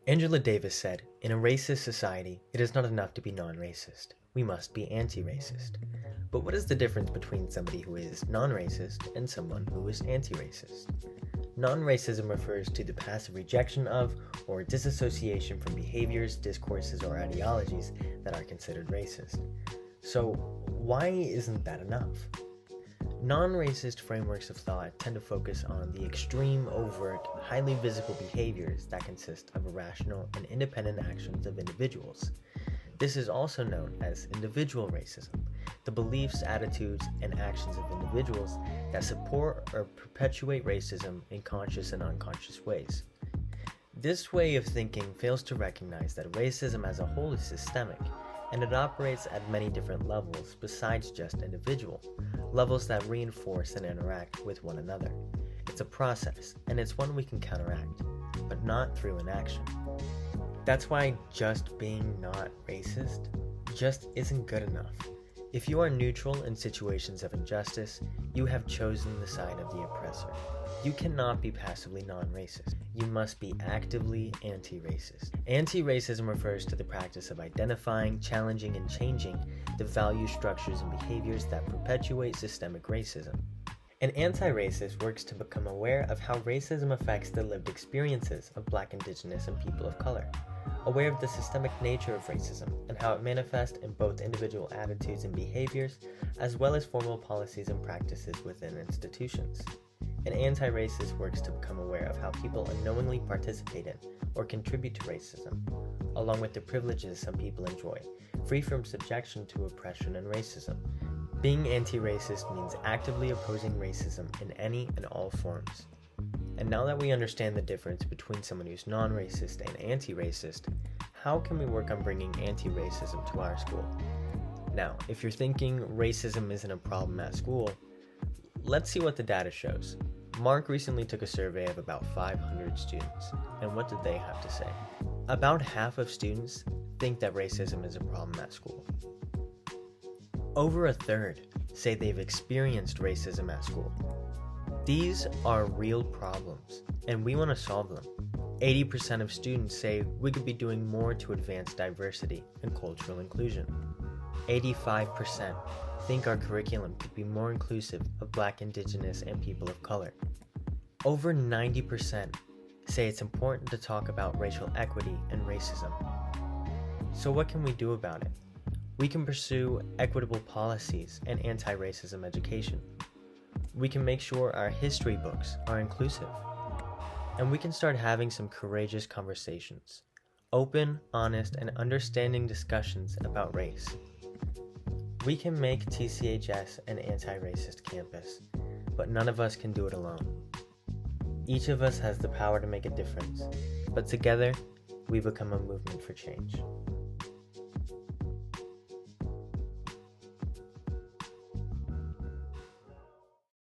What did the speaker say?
Angela Davis said, "In a racist society, it is not enough to be non-racist. We must be anti-racist." But what is the difference between somebody who is non-racist and someone who is anti-racist? Non-racism refers to the passive rejection of or disassociation from behaviors, discourses, or ideologies that are considered racist. So, why isn't that enough? Non-racist frameworks of thought tend to focus on the extreme, overt, highly visible behaviors that consist of irrational and independent actions of individuals. This is also known as individual racism, the beliefs, attitudes, and actions of individuals that support or perpetuate racism in conscious and unconscious ways. This way of thinking fails to recognize that racism as a whole is systemic, and it operates at many different levels besides just individual, levels that reinforce and interact with one another. It's a process, and it's one we can counteract, but not through inaction. That's why just being not racist just isn't good enough. If you are neutral in situations of injustice, you have chosen the side of the oppressor. You cannot be passively non-racist. You must be actively anti-racist. Anti-racism refers to the practice of identifying, challenging, and changing the value structures and behaviors that perpetuate systemic racism. An anti-racist works to become aware of how racism affects the lived experiences of Black, Indigenous, and people of color, aware of the systemic nature of racism and how it manifests in both individual attitudes and behaviors, as well as formal policies and practices within institutions. An anti-racist works to become aware of how people unknowingly participate in or contribute to racism, along with the privileges some people enjoy, free from subjection to oppression and racism. Being anti-racist means actively opposing racism in any and all forms. And now that we understand the difference between someone who's non-racist and anti-racist, how can we work on bringing anti-racism to our school? Now, if you're thinking racism isn't a problem at school, let's see what the data shows. Mark recently took a survey of about 500 students, and what did they have to say? About half of students think that racism is a problem at school. Over a third say they've experienced racism at school. These are real problems, and we want to solve them. 80% of students say we could be doing more to advance diversity and cultural inclusion. 85% think our curriculum could be more inclusive of Black, Indigenous, and people of color. Over 90% say it's important to talk about racial equity and racism. So what can we do about it? We can pursue equitable policies and anti-racism education. We can make sure our history books are inclusive. And we can start having some courageous conversations, open, honest, and understanding discussions about race. We can make TCHS an anti-racist campus, but none of us can do it alone. Each of us has the power to make a difference, but together, we become a movement for change.